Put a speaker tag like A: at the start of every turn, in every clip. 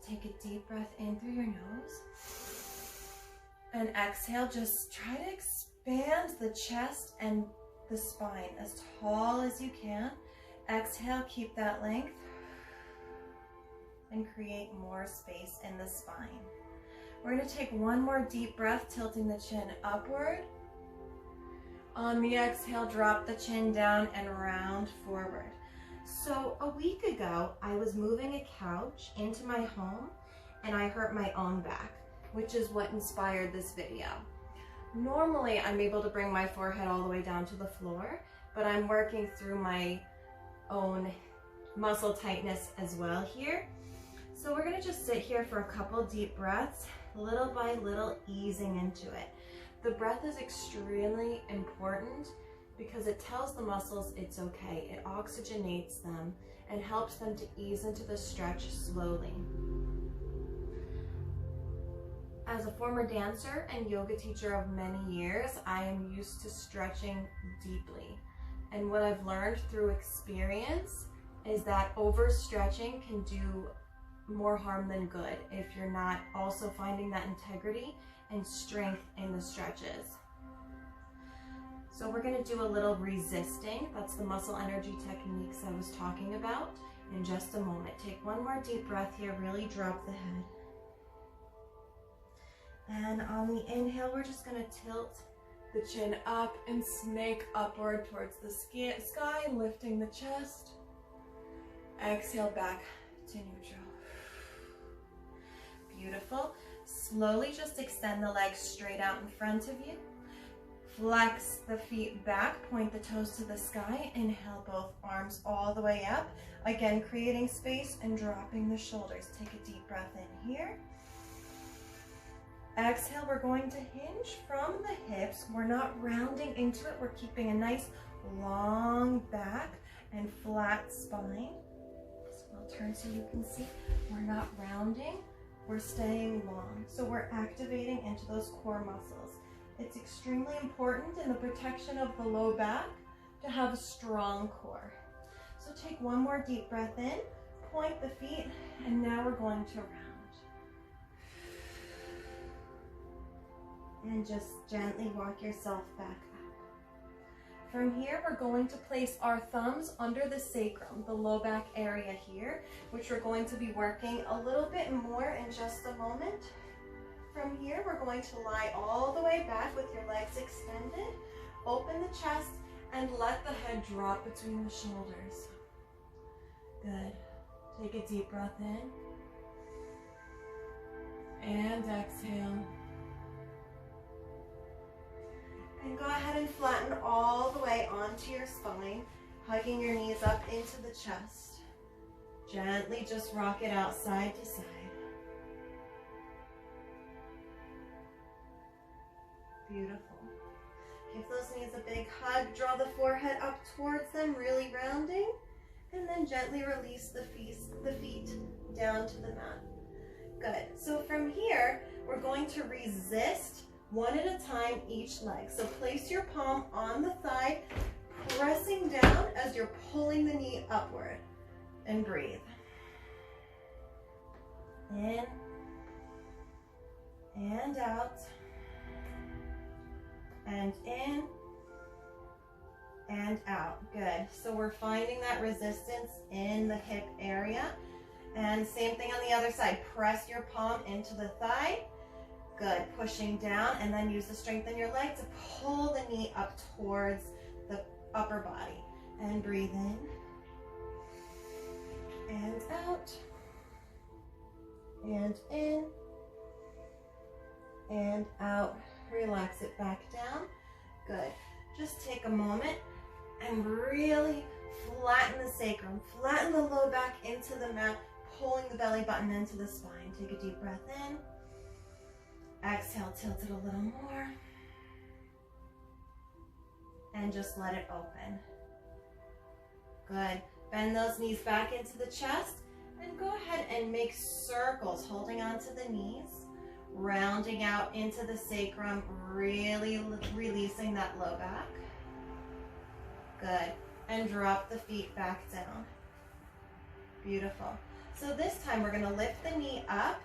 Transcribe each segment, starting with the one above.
A: Take a deep breath in through your nose. And exhale, just try to expand the chest and the spine as tall as you can. Exhale, keep that length. And create more space in the spine. We're going to take one more deep breath, tilting the chin upward. On the exhale, drop the chin down and round forward. So a week ago, I was moving a couch into my home and I hurt my own back, which is what inspired this video. Normally, I'm able to bring my forehead all the way down to the floor, but I'm working through my own muscle tightness as well here. So we're gonna just sit here for a couple deep breaths, little by little easing into it. The breath is extremely important because it tells the muscles it's okay. It oxygenates them and helps them to ease into the stretch slowly. As a former dancer and yoga teacher of many years, I am used to stretching deeply. And what I've learned through experience is that overstretching can do more harm than good if you're not also finding that integrity and strength in the stretches. So we're going to do a little resisting. That's the muscle energy techniques I was talking about in just a moment. Take one more deep breath here, really drop the head. And on the inhale, we're just going to tilt the chin up and snake upward towards the sky, lifting the chest. Exhale back to neutral. Beautiful. Slowly just extend the legs straight out in front of you. Flex the feet back, point the toes to the sky. Inhale both arms all the way up. Again, creating space and dropping the shoulders. Take a deep breath in here. Exhale, we're going to hinge from the hips. We're not rounding into it. We're keeping a nice long back and flat spine. So I'll turn so you can see. We're not rounding. We're staying long. So we're activating into those core muscles. It's extremely important in the protection of the low back to have a strong core. So take one more deep breath in, point the feet, and now we're going to round. And just gently walk yourself back up. From here, we're going to place our thumbs under the sacrum, the low back area here, which we're going to be working a little bit more in just a moment. From here, we're going to lie all the way back with your legs extended. Open the chest and let the head drop between the shoulders. Good. Take a deep breath in. And exhale. And go ahead and flatten all the way onto your spine, hugging your knees up into the chest. Gently just rock it out side to side. Beautiful. Give those knees a big hug. Draw the forehead up towards them, really rounding. And then gently release the feet down to the mat. Good. So from here, we're going to resist one at a time each leg. So place your palm on the thigh, pressing down as you're pulling the knee upward. And breathe. In and out. And in and out. Good. So we're finding that resistance in the hip area. And same thing on the other side. Press your palm into the thigh. Good. Pushing down, and then use the strength in your leg to pull the knee up towards the upper body. And breathe in and out. And in and out. Relax it back down. Good. Just take a moment and really flatten the sacrum. Flatten the low back into the mat, pulling the belly button into the spine. Take a deep breath in. Exhale, tilt it a little more. And just let it open. Good. Bend those knees back into the chest and go ahead and make circles, holding onto the knees. Rounding out into the sacrum, really releasing that low back. Good. And drop the feet back down. Beautiful. So this time we're going to lift the knee up.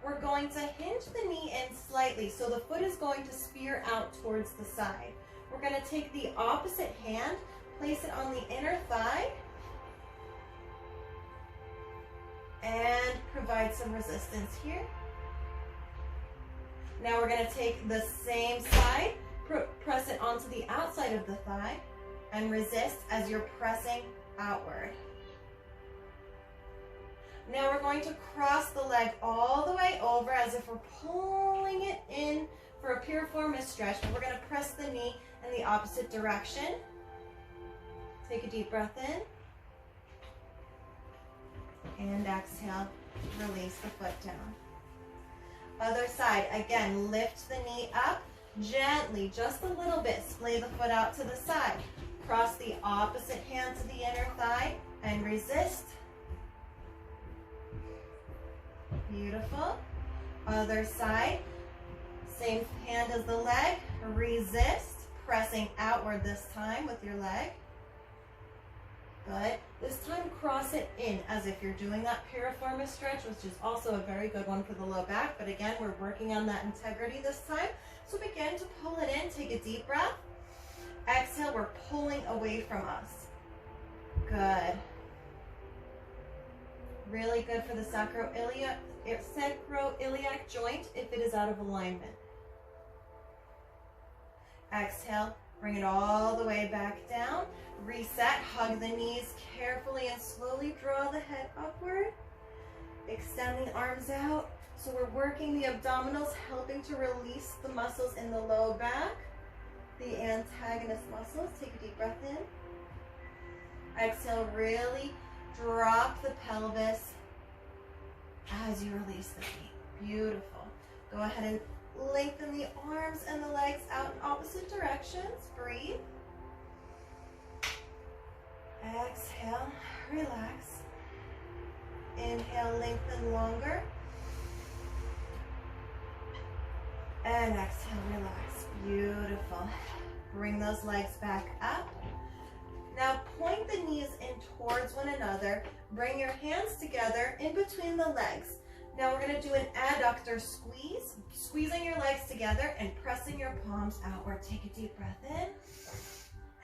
A: We're going to hinge the knee in slightly, so the foot is going to spear out towards the side. We're going to take the opposite hand, place it on the inner thigh, and provide some resistance here. Now we're going to take the same side, press it onto the outside of the thigh, and resist as you're pressing outward. Now we're going to cross the leg all the way over as if we're pulling it in for a piriformis stretch, but we're going to press the knee in the opposite direction. Take a deep breath in. And exhale, release the foot down. Other side, again, lift the knee up gently, just a little bit. Splay the foot out to the side. Cross the opposite hand to the inner thigh and resist. Beautiful. Other side, same hand as the leg, resist, pressing outward this time with your leg. Good. This time cross it in as if you're doing that piriformis stretch, which is also a very good one for the low back, but again, we're working on that integrity this time. So begin to pull it in, take a deep breath. Exhale, we're pulling away from us. Good. Really good for the sacroiliac joint if it is out of alignment. Exhale, bring it all the way back down. Reset, hug the knees carefully and slowly draw the head upward. Extend the arms out. So we're working the abdominals, helping to release the muscles in the low back, the antagonist muscles. Take a deep breath in. Exhale, really drop the pelvis as you release the feet. Beautiful. Go ahead and lengthen the arms and the legs out in opposite directions. Breathe. Exhale, relax. Inhale, lengthen longer. And exhale, relax. Beautiful. Bring those legs back up. Now point the knees in towards one another. Bring your hands together in between the legs. Now we're going to do an adductor squeeze, squeezing your legs together and pressing your palms outward. Take a deep breath in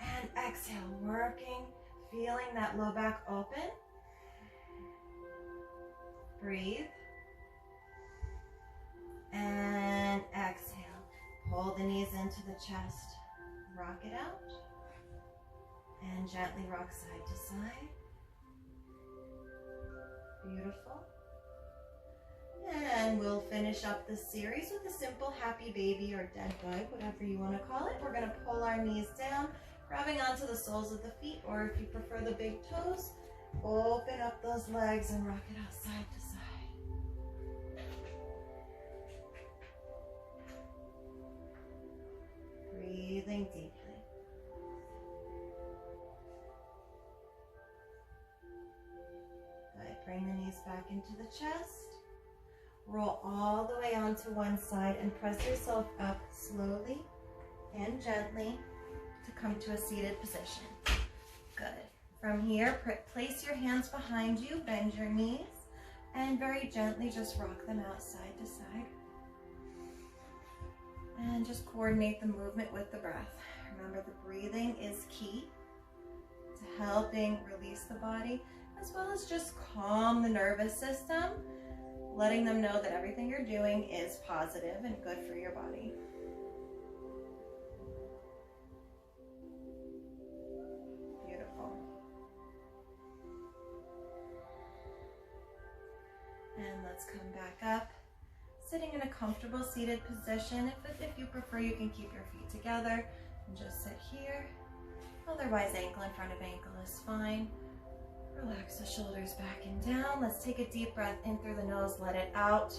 A: and exhale, working, feeling that low back open. Breathe. And exhale. Pull the knees into the chest. Rock it out. And gently rock side to side. Beautiful. And we'll finish up this series with a simple happy baby or dead bug, whatever you want to call it. We're going to pull our knees down, grabbing onto the soles of the feet, or if you prefer the big toes, open up those legs and rock it out side to side. Breathing deeply. Good. Bring the knees back into the chest. Roll all the way onto one side and press yourself up slowly and gently to come to a seated position. Good. From here, place your hands behind you, bend your knees, and very gently just rock them out side to side. And just coordinate the movement with the breath. Remember, the breathing is key to helping release the body, as well as just calm the nervous system, letting them know that everything you're doing is positive and good for your body. Beautiful. And let's come back up. Sitting in a comfortable seated position. If you prefer, you can keep your feet together and just sit here. Otherwise, ankle in front of ankle is fine. Relax the shoulders back and down. Let's take a deep breath in through the nose. Let it out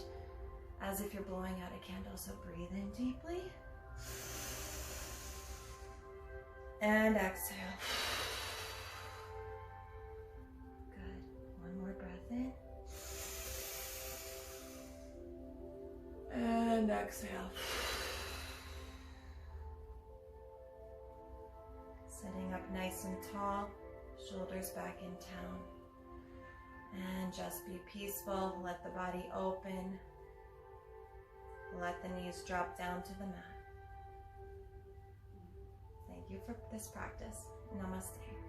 A: as if you're blowing out a candle. So breathe in deeply. And exhale. Good. One more breath in. And exhale. Sitting up nice and tall, shoulders back in town. And just be peaceful. Let the body open. Let the knees drop down to the mat. Thank you for this practice. Namaste.